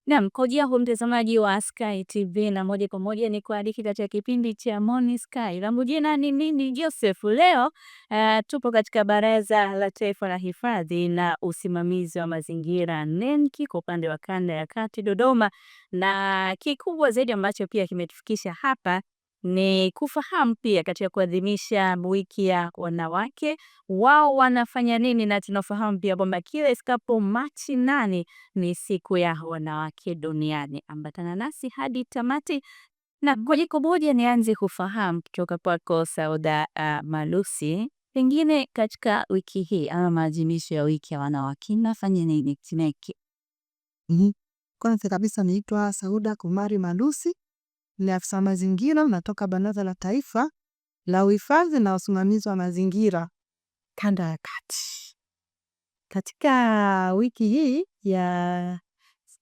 Naam, hujambo mtazamaji wa Sky TV na moja kwa moja ni kualiki katika kipindi cha Morning Sky. Langu jina ni Nini Joseph. Leo tupo katika Baraza la Taifa la Hifadhi na Usimamizi wa Mazingira NEMC kwa upande wa Kanda ya Kati Dodoma, na kikubwa zaidi ambacho pia kimetufikisha hapa ni kufahamu pia katika kuadhimisha wiki ya wanawake wao wanafanya nini, na tunafahamu pia kwamba kila ifikapo Machi 8 ni siku ya wanawake duniani. Ambatana nasi hadi tamati, na moja kwa moja nianze kufahamu kutoka kwako Sauda Malusi, pengine katika wiki hii ama maadhimisho ya wiki ya wanawake nafanya nini Tineke? Kwanza kabisa naitwa Sauda Kumari Malusi, ni afisa mazingira, natoka Baraza la Taifa la Uhifadhi na Usimamizi wa Mazingira Kanda ya Kati. Katika wiki hii ya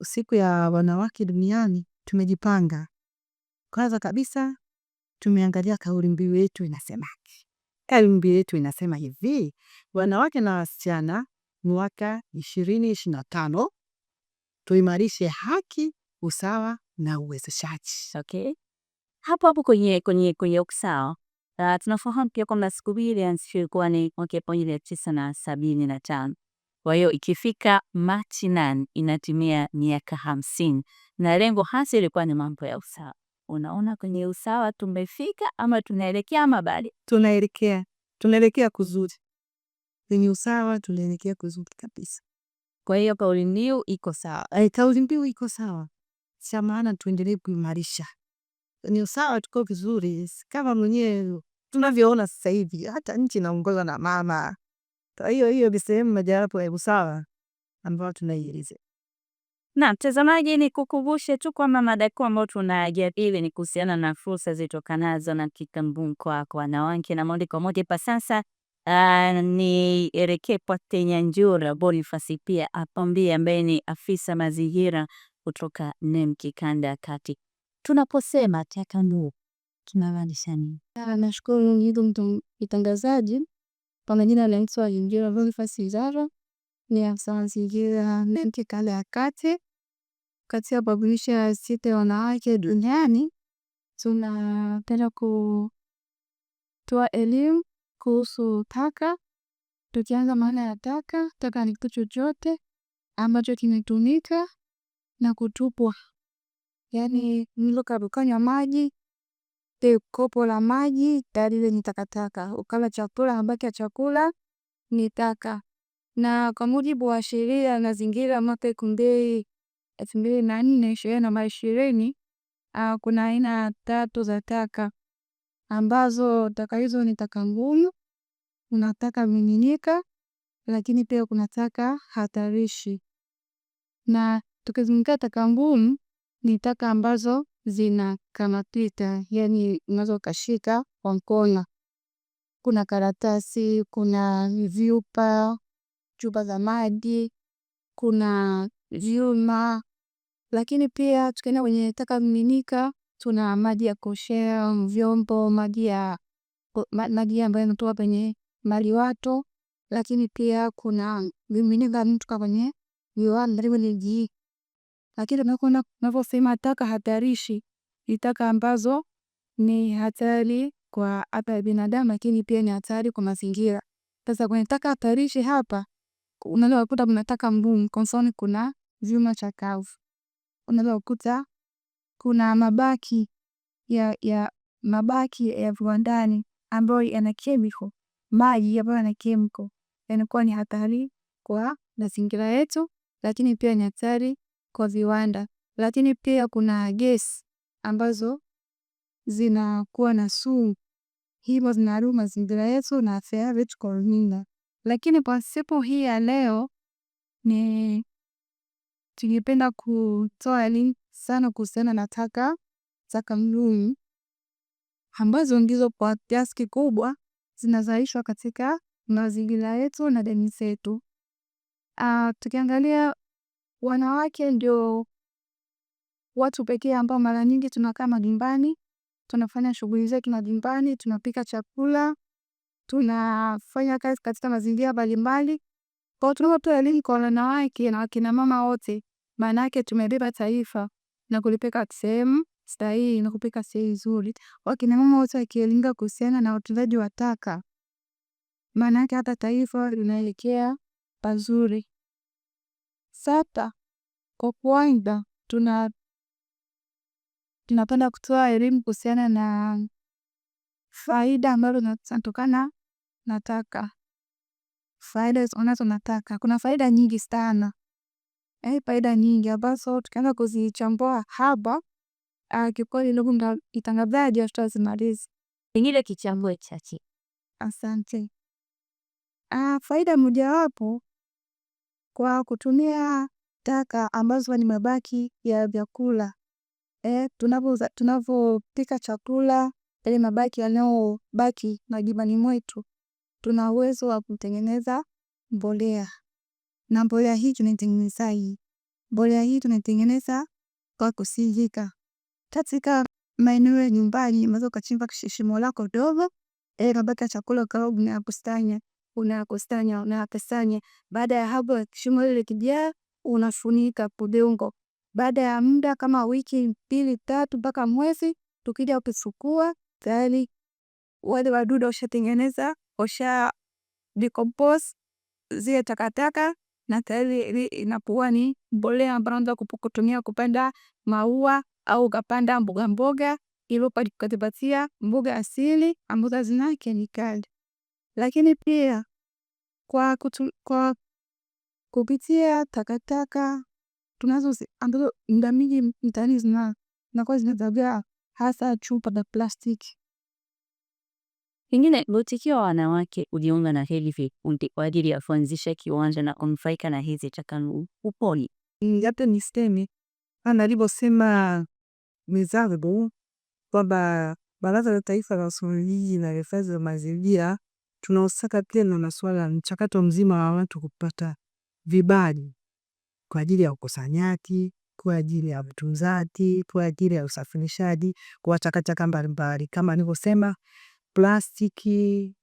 siku ya wanawake duniani tumejipanga. Kwanza kabisa tumeangalia kauli mbiu yetu inasemaje. Kauli mbiu yetu inasema hivi: wanawake na wasichana mwaka 2025, tuimarishe haki, usawa na uwezeshaji. Okay. Hapo kwenye usawa. Tunafahamu pia kwamba siku hii ilianzishwa ni mwaka 1975. Kwa hiyo ikifika Machi 8 inatimia miaka 50, na lengo hasa ilikuwa ni mambo ya usawa. Unaona kwenye usawa tumefika ama tunaelekea ama bado? Tunaelekea kuzuri. Kwenye usawa tunaelekea kuzuri kabisa. Kwa hiyo kauli mbiu iko sawa. Kauli mbiu iko sawa. Cha maana tuendelee kuimarisha. Kwenye usawa tuko vizuri. Kama mwenyewe tunavyoona sasa hivi hata nchi inaongozwa na mama. Kwa hiyo ni sehemu mojawapo ya usawa ambao tunaielezea. Na mtazamaji, ni kukumbushe tu kwamba mada kuu ambayo tunajadili ni kuhusiana na fursa zitokanazo na kikambuni kwa wanawake, na moja kwa moja pa sasa ni elekee kwa Nyanjura Boniface pia apambie, ambaye ni afisa mazingira kutoka NEMC Kanda ya Kati. Tunaposema takandu tunamaanisha nini? Nashukuru ndugu mtangazaji. Kwa majina naitwa Nyanjura Boniface Zara, ni afisa mazingira NEMC Kanda ya Kati. Katika maadhimisho ya siku ya wanawake duniani tunapenda kutoa elimu kuhusu taka. Tukianza maana ya taka. Taka ni kitu chochote ambacho kimetumika na kutupwa. Yaani mlo kabukanywa maji, kopo la maji tayari ni takataka. Ukala chakula, mabaki ya chakula ni taka. Na kwa mujibu wa sheria ya mazingira mwaka 2004 kuna aina 3 za taka, ambazo taka hizo ni taka ngumu, kuna taka miminika, lakini pia kuna taka hatarishi. Na tukizungumzia taka ngumu ni taka ambazo zinakamatika, yani unaweza ukashika kwa mkono. Kuna karatasi, kuna vyupa, chupa za maji, kuna vyuma. Lakini pia tukienda kwenye taka miminika tuna maji ya kuoshea vyombo, maji ambayo yanatoka kwenye maliwato. Lakini pia kuna vimiminika kutoka kwenye viwanda vilivyo. Lakini tunaposema taka hatarishi ni taka ambazo ni hatari kwa afya ya binadamu, lakini pia ni hatari kwa mazingira. Sasa kwenye taka hatarishi hapa unaweza kukuta kuna taka ngumu, kwa mfano kuna vyuma chakavu. Unaweza kukuta kuna mabaki ya viwandani ambayo yana chemical, maji ambayo yana chemical, yanakuwa ni hatari kwa mazingira yetu, lakini pia ni hatari kwa viwanda. Lakini pia kuna gesi ambazo zinakuwa na sumu, hivyo zinaharibu mazingira yetu na afya yetu kwa ujumla. Lakini kwa siku hii ya leo ni tungependa kutoa elimu sana kuhusiana na taka ngumu, ambazo ndizo kwa kiasi kikubwa zinazalishwa katika mazingira yetu na jamii zetu. Tukiangalia wanawake ndio watu pekee ambao mara nyingi tunakaa majumbani tunafanya shughuli zetu majumbani, tunapika chakula, tunafanya kazi katika mazingira mbalimbali. Kwa hiyo tunapotoa elimu kwa wanawake na wakina mama wote, maana yake tumebeba taifa na kulipeleka sehemu sahihi na kupeleka sehemu nzuri. Wakina mama wote wakielimika kuhusiana na utunzaji wa taka, maana yake hata taifa linaelekea pazuri. Sasa kwa kawaida tunapenda kutoa elimu kuhusiana na faida ambazo zinatokana na taka. Faida unazo na taka, kuna faida nyingi sana. Faida nyingi ambazo tukianza kuzichambua hapa kiukweli ndugu mtangazaji hatutazimaliza. Pengine kichambue chache. Asante. Faida mojawapo kwa kutumia taka ambazo ni mabaki ya vyakula. Tunapopika chakula, yale mabaki yanayobaki majumbani mwetu, tuna uwezo wa kutengeneza mbolea. Na mbolea hii tunaitengenezaje? Mbolea hii tunaitengeneza kwa kusindika. Katika maeneo ya nyumbani unaweza ukachimba shimo lako dogo, mabaki ya chakula ukawa unayakusanya. Baada ya hapo shimo lile likijaa unafunika udongo. Baada ya muda kama wiki 2, 3 mpaka mwezi, tukija ukisukua tayari wale wadudu washatengeneza, washa decompose zile takataka na tayari inakuwa ni mbolea ambayo unaweza kutumia kupanda maua au ukapanda mboga ili ukajipatia mboga asili ambazo hazina kemikali. Lakini pia kwa kupitia takataka tunazo ambazo muda mwingi mtaani zinakuwa zinazagaa, hasa chupa za plastiki. Pengine mwitikio wa wanawake kujiunga na hili vikundi kwa ajili ya kuanzisha kiwanja na kunufaika na hizi taka upoje? Labda niseme kama alivyosema mwenzangu kwamba Baraza la Taifa la Usimamizi na Hifadhi ya Mazingira tunahusika pia na masuala ya mchakato mzima wa watu kupata vibali kwa ajili ya ukusanyaji, kwa ajili ya utunzaji, kwa ajili ya usafirishaji kwa takataka mbalimbali kama nilivyosema, plastiki,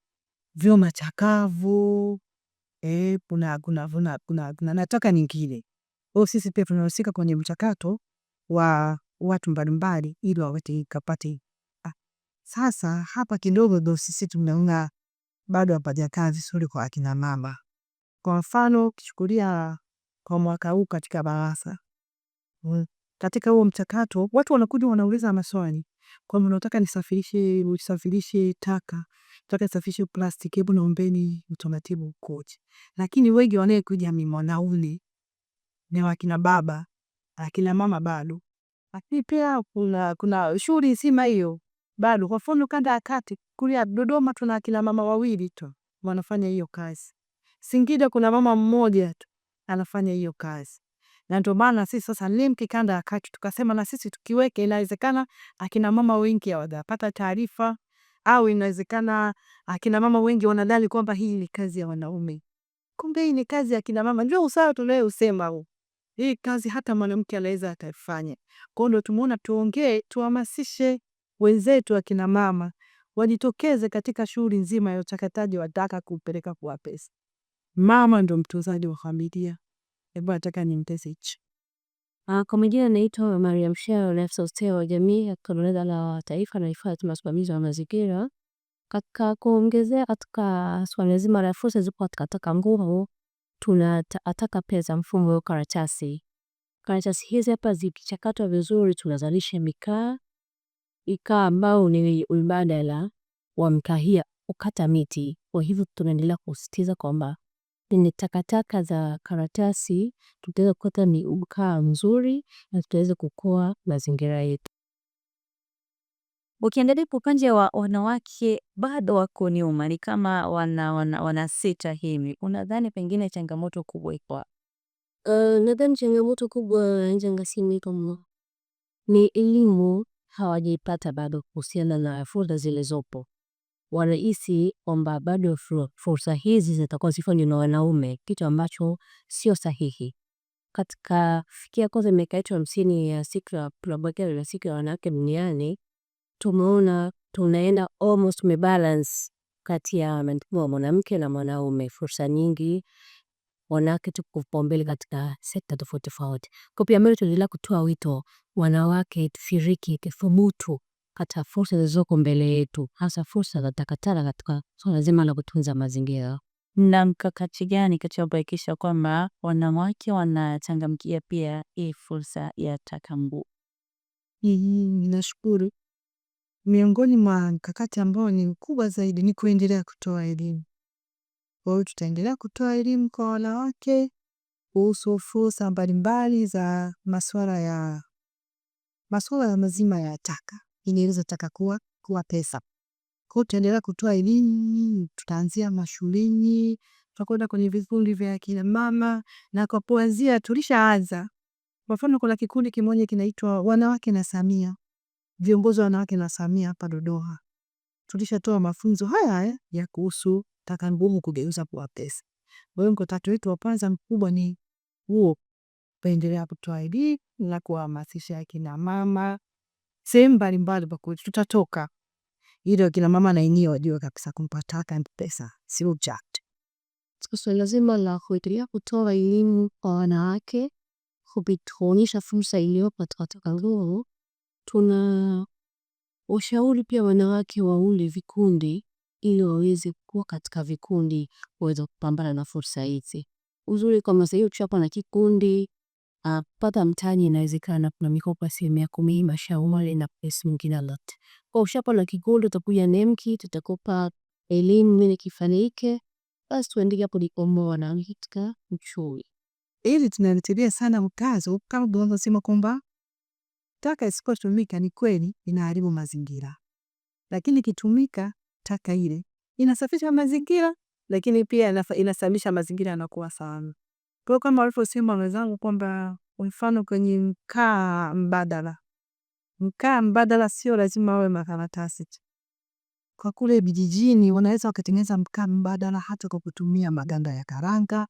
vyuma chakavu, kuna na taka nyingine. Sisi pia tunahusika kwenye mchakato wa watu mbalimbali ili waweze kupata. Sasa hapa kidogo ndo sisi tumeona bado hapajakaa vizuri kwa akina mama. Kwa mfano ukichukulia kwa mwaka huu katika baraza, katika huo mchakato watu wanakuja wanauliza maswali kwamba unataka nisafirishe taka, nataka nisafirishe plastiki, hebu naombeni utaratibu ukoje. Lakini wengi wanaekuja ni wanaume, ni wakina baba, akina mama bado. Lakini pia kuna shughuli nzima hiyo bado. Kwa mfano kanda ya kati kule Dodoma tuna akina mama 2 tu wanafanya hiyo kazi. Singida kuna mama mmoja tu anafanya hiyo kazi. Na ndio maana sisi sasa LIMC kanda ya kati tukasema na sisi tukiweke, inawezekana akina mama wengi hawajapata taarifa, au inawezekana akina mama wengi wanadhani kwamba hii ni kazi ya wanaume. Kumbe hii ni kazi ya akina mama. Ndio usawa tunayosema huu. Hii kazi hata mwanamke anaweza akaifanya. Kwa hiyo tumeona tuongee, tuhamasishe wenzetu akina mama wajitokeze katika shughuli nzima ya uchakataji wa taka kupeleka kwa pesa. Mama ndo mtunzaji wa familia. Hebu nataka nimtese hichi. Kwa majina naitwa Mariam Shero, ni afisa ustawi wa jamii katika Baraza la Taifa la Hifadhi na Usimamizi wa Mazingira. Katika kuongezea katika swala zima la fursa zipo katika taka ngumu, tunataka pia za mfumo wa karatasi. Karatasi hizi hapa zikichakatwa vizuri tunazalisha mikaa ambao ni mbadala wa mkaa hii ukata miti. Kwa hivyo tunaendelea kusisitiza kwamba ni takataka za karatasi tutaweza kupata ni mkaa mzuri na tutaweza kuokoa mazingira yetu. Ukiangalia kwa upande wa wanawake bado wako nyuma, ni kama wanasita hivi. Unadhani pengine changamoto kubwa iko? Nadhani changamoto kubwa njangasini kama ni elimu hawajaipata bado kuhusiana na fursa zilizopo. Wanahisi kwamba bado fursa hizi zitakuwa zifanywe na wanaume, kitu ambacho sio sahihi. Katika fikia kwanza miaka yetu 50 ya siku ya wanawake duniani, tumeona tunaenda almost tumebalance kati ya mwanamke na mwanaume. Fursa nyingi wanawake tuko kipaumbele katika sekta tofauti tofauti. Kwa pia mbele tunaendelea kutoa wito wanawake tushiriki, tuthubutu katika fursa zilizoko mbele yetu, hasa fursa za takataka katika swala zima la kutunza mazingira. Na mkakati gani katika kuhakikisha kwamba wanawake wanachangamkia pia hii fursa ya taka ngumu? Ninashukuru. Miongoni mwa mkakati ambao ni mkubwa zaidi ni kuendelea kutoa elimu. Kwa hiyo tutaendelea kutoa elimu kwa wanawake kuhusu fursa mbalimbali za masuala mazima ya taka, inaweza taka kuwa pesa. Kwa hiyo tutaendelea kutoa elimu, tutaanzia mashuleni, tutakwenda kwenye vikundi vya kina mama, na kwa kuanzia tulishaanza. Kwa mfano kuna kikundi kimoja kinaitwa Wanawake na Samia, viongozi wa Wanawake na Samia hapa Dodoma. Tulishatoa mafunzo haya ya kuhusu taka ngumu kugeuza kuwa pesa. Kwa hiyo mkakati wetu wa kwanza mkubwa ni huo, kuendelea kutoa elimu na kuhamasisha akina mama sehemu mbalimbali. Tutatoka ili akina mama na wenyewe wajue kabisa kwamba taka ni pesa, sio ujanja. Swala zima la kuendelea kutoa elimu kwa wanawake, kuonyesha fursa iliyopo katika taka ngumu. Tuna washauri pia wanawake waunde vikundi ili waweze kuwa katika vikundi waweze kupambana na fursa hizi. Uzuri kama sasa hivi tukishakuwa na kikundi, pata mtaji inawezekana, kuna mikopo asilimia 10, mashauri na pesa nyingine lote. Kwa ushakuwa na kikundi utakuja NEMKI, tutakupa elimu nini kifanyike, basi tuendelee kujikomboa wanawake katika uchumi. Ili tunalitilia sana mkazo kama tunavyosema kwamba taka isipotumika ni kweli inaharibu mazingira, lakini ikitumika taka ile inasafisha mazingira, lakini pia inasababisha mazingira yanakuwa salama. Kwa kama walivyosema wenzangu kwamba mfano kwenye mkaa mbadala sio lazima awe makaratasi. Kwa kule vijijini wanaweza wakatengeneza mkaa mbadala hata kwa kutumia maganda ya karanga,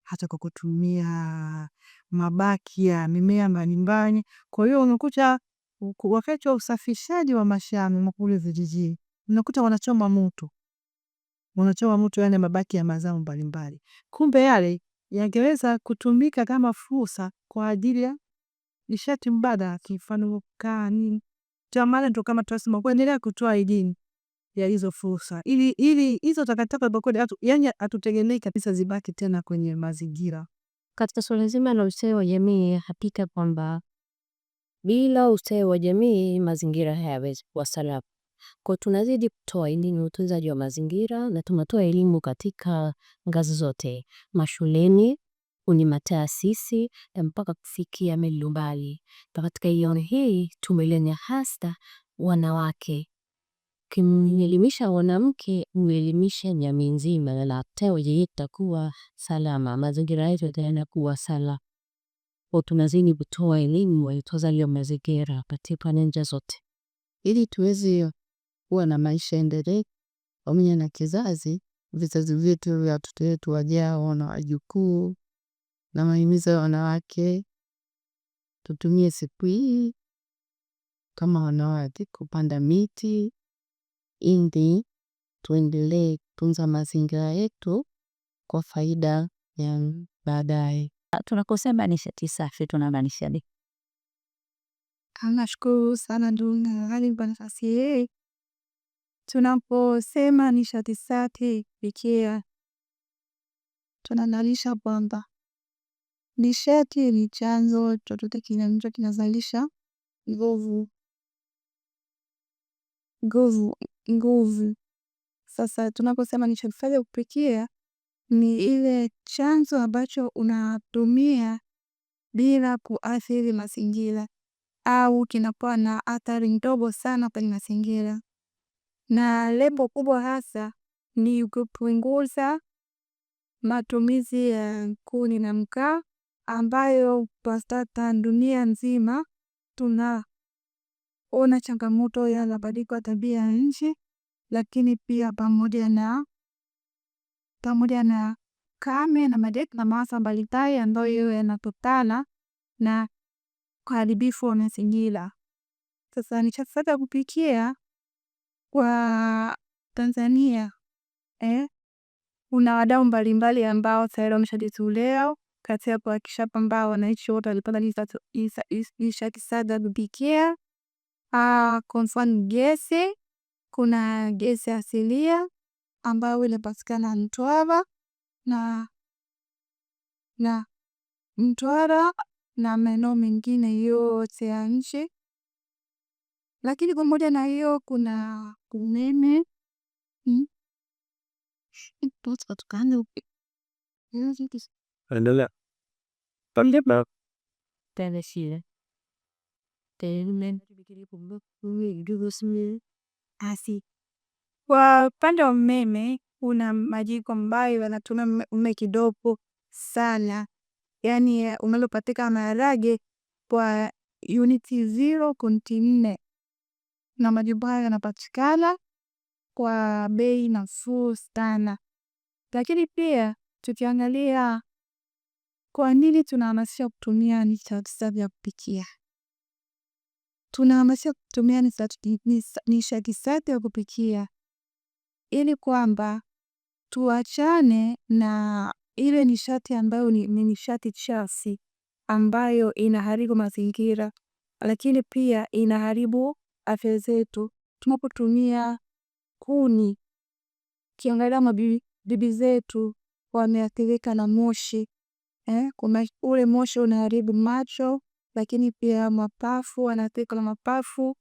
hata kwa kutumia mabaki ya mimea mbalimbali. Kwa hiyo unakuta wakati wa usafishaji wa mashamba kule vijijini, unakuta wanachoma moto yale mabaki ya mazao mbalimbali. Kumbe yale yangeweza kutumika kama fursa kwa ajili ya nishati mbadala, mfano mkaa nini. Jamani, ndio kama tunasema kuendelea kutoa elimu ya hizo fursa ili hizo takataka bakodi yani hatutegemei kabisa zibaki tena kwenye mazingira. Katika swala zima la ustawi wa jamii, hakika kwamba bila ustawi wa jamii mazingira hayawezi kuwa salama. Kwa tunazidi kutoa elimu utunzaji wa mazingira, na tunatoa elimu katika ngazi zote, mashuleni, kwenye mataasisi, mpaka kufikia maeneo mbali. Katika hiyo hii tumelenya hasa wanawake. Kimelimisha mwanamke, uelimisha jamii nzima, na tewe itakuwa salama, mazingira yetu yatakuwa salama. Kwa tunazidi kutoa elimu ya utunzaji wa mazingira katika nyanja zote, ili tuweze kuwa na maisha endelevu pamoja na vizazi vyetu vya watoto wetu wajao na wajukuu. Na mahimizo wanawake, tutumie siku hii kama wanawake kupanda miti ili tuendelee kutunza mazingira yetu kwa faida ya baadaye. Tunakosema nishati safi tunamaanisha nini? Nashukuru sana ndugu hali kwa nafasi hii. Tunaposema nishati safi pekee, tunamaanisha kwamba nishati ni chanzo chochote kile kinazalisha nguvu. Sasa tunaposema nishati safi ya kupikia ni ile chanzo ambacho unatumia bila kuathiri mazingira au kinakuwa na athari ndogo sana kwenye mazingira, na lengo kubwa hasa ni kupunguza matumizi ya kuni na mkaa, ambayo kwa sasa dunia nzima tunaona changamoto ya mabadiliko ya tabia ya nchi, lakini pia pamoja na kame na maafa mbalimbali ambayo yanatokana na uharibifu wa mazingira. Sasa nishati safi ya kupikia kwa Tanzania kuna wadau mbalimbali ambao tayari wameshajitolea katika kuhakikisha kwamba wananchi wote walipata nishati safi ya kupikia. Kwa mfano gesi, kuna gesi asilia ambayo inapatikana Mtwara na maeneo mengine yote ya nchi. Lakini pamoja na hiyo kuna umeme. Endelea. Kwa upande wa umeme, kuna majiko ambayo yanatumia umeme kidogo sana. Yaani unalopatika maharage kwa uniti 0.4 na majiko haya yanapatikana kwa bei nafuu sana. Lakini pia tukiangalia kwa nini tunahamasisha kutumia nishati safi ya kupikia. Tunahamasisha kutumia nishati safi ya kupikia ili kwamba tuachane na ile nishati ambayo ni nishati chafu ambayo inaharibu mazingira, lakini pia inaharibu afya zetu. Tunapotumia kuni, ukiangalia mabibi zetu wameathirika na moshi. Ule moshi unaharibu macho, lakini pia mapafu, wanaathirika na mapafu,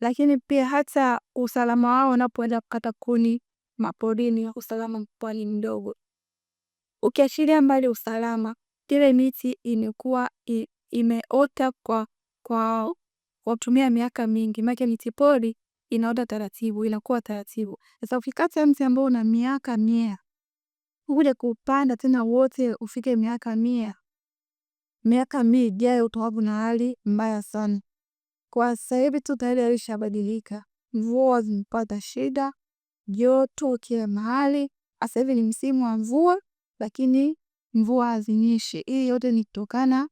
lakini pia hata usalama wao wanapoenda kukata kuni maporini, usalama unakuwa ni mdogo. Ukiachilia mbali usalama, ile miti imekuwa imeota kwa kutumia miaka mingi. Maana miti pori inaota taratibu, inakuwa taratibu. Sasa ukikata mti ambao una miaka 100, uje kupanda tena wote ufike miaka 100. Miaka 100 ijayo utakuwa na hali mbaya sana. Kwa sasa hivi tu tayari yalishabadilika. Mvua zimepata shida, joto kila mahali. Sasa hivi ni msimu wa mvua, lakini mvua hazinyeshi. Hii yote ni kutokana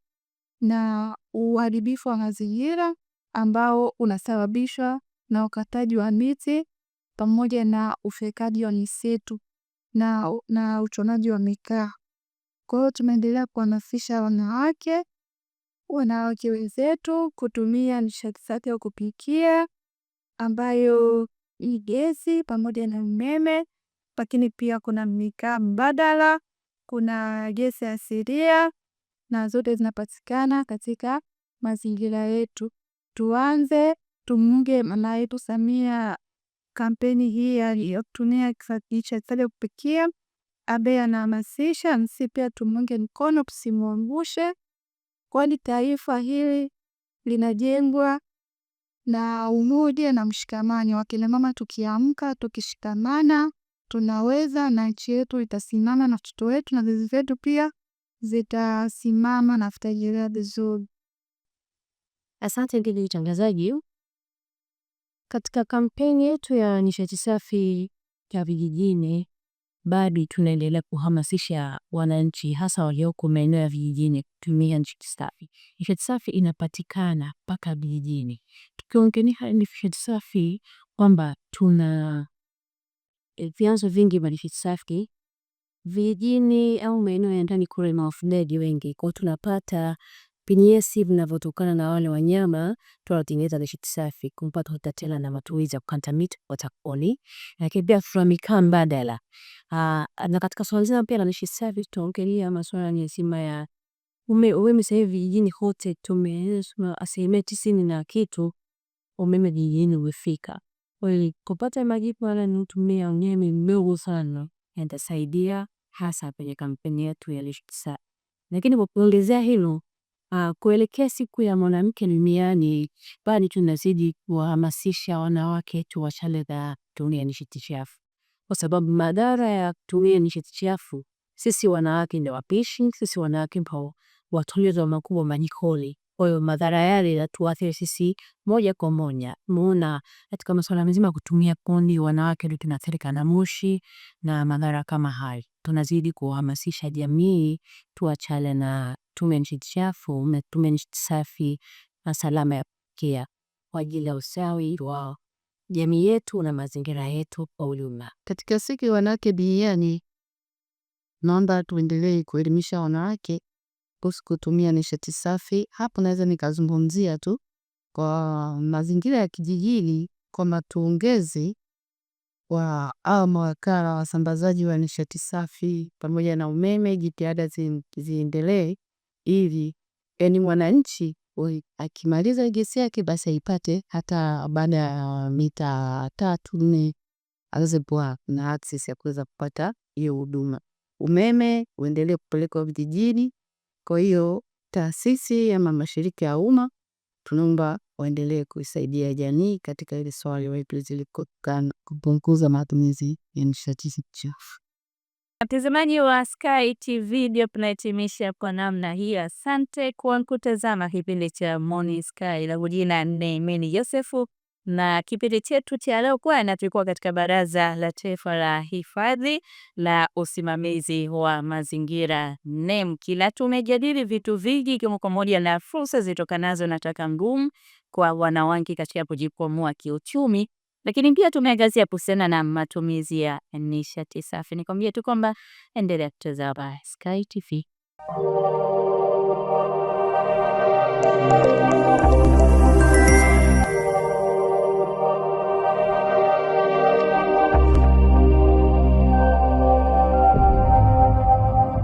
na uharibifu wa mazingira ambao unasababishwa na ukataji wa miti pamoja na ufyekaji wa misitu na uchomaji wa mikaa. Kwa hiyo tumeendelea kuhamasisha wanawake wenzetu kutumia nishati safi ya kupikia ambayo ni gesi pamoja na umeme, lakini pia kuna mikaa mbadala, kuna gesi asilia na zote zinapatikana katika mazingira yetu. Tuanze tumunge mama yetu Samia kampeni hii ya kutumia nishati safi ya kupikia ambaye anahamasisha, na sisi pia tumunge mkono, tusimuangushe, kwani taifa hili linajengwa na umoja na mshikamano. Wakina mama tukiamka, tukishikamana, tunaweza na nchi yetu itasimama na watoto wetu na vizazi vyetu pia zitasimama na vitaendelea vizuri. Asante ndugu mtangazaji. Katika kampeni yetu ya nishati safi ya vijijini, bado tunaendelea kuhamasisha wananchi hasa walioko maeneo ya vijijini kutumia nishati safi. Nishati safi inapatikana mpaka vijijini. Tukiongelea nishati safi kwamba tuna vyanzo vingi vya nishati safi vijijini au maeneo ya ndani kule na wafugaji wengi. Kwa hiyo tunapata vinyesi vinavyotokana na wale wanyama, tunatengeneza nishati safi kumpata hotatela na matumizi ya kukata miti kupata kuni. Lakini pia tuna mikaa mbadala. Na katika swala zima pia la nishati safi tunaongelea masuala nzima ya umeme. Sasa hivi vijijini kote tumesema 90% na kitu umeme vijijini umefika. Kwa hiyo kupata majiko yanayotumia umeme mdogo sana yatasaidia hasa kwenye kampeni yetu ya nishati safi. Lakini kwa kuongezea hilo, kuelekea siku ya mwanamke duniani, bado tunazidi kuhamasisha wanawake tuachane na kutumia nishati chafu. Kwa sababu madhara ya kutumia nishati chafu, sisi wanawake ndio wapishi, sisi wanawake ndio watumiaji wakubwa majikoni. Kwa hiyo madhara yale yanatuathiri sisi moja kwa moja. Muona katika masuala mzima kutumia kuni, wanawake ndio tunaathirika na moshi na madhara kama hayo. Tunazidi kuhamasisha jamii tuachane na kutumia nishati chafu, tutumie nishati safi na salama ya kupikia. kwa ajili ya usawi wa jamii yetu na mazingira yetu kwa ujumla. Katika siku ya wanawake duniani, naomba tuendelee kuelimisha wanawake kuhusu kutumia nishati safi. Hapo naweza nikazungumzia tu kwa mazingira ya kijijini, kwa tuongeze wa mawakala wasambazaji wa nishati safi pamoja na umeme, jitihada ziendelee ili mwananchi akimaliza gesi yake basi aipate hata baada ya mita 3-4 aweze kuwa na access ya kuweza kupata hiyo huduma. Umeme uendelee kupelekwa vijijini. Kwa hiyo taasisi ama mashirika ya umma tunaomba waendelee kuisaidia jamii katika ile swala ili kupunguza matumizi ya nishati chafu. Mtazamaji wa Sky TV, ndio tunahitimisha kwa namna hii. Asante kwa kutazama kipindi cha Morning Sky. Langu jina ni Imani Yosefu, na kipindi chetu cha leo tulikuwa katika Baraza la Taifa la Hifadhi la Usimamizi wa Mazingira NEM. Kila tumejadili vitu vingi ikiwemo pamoja na fursa zitokanazo na taka ngumu kwa wanawake katika kujikwamua kiuchumi, lakini pia tumeangazia kuhusiana na matumizi ya nishati safi. Nikwambie tu kwamba endelea kutazama Sky TV.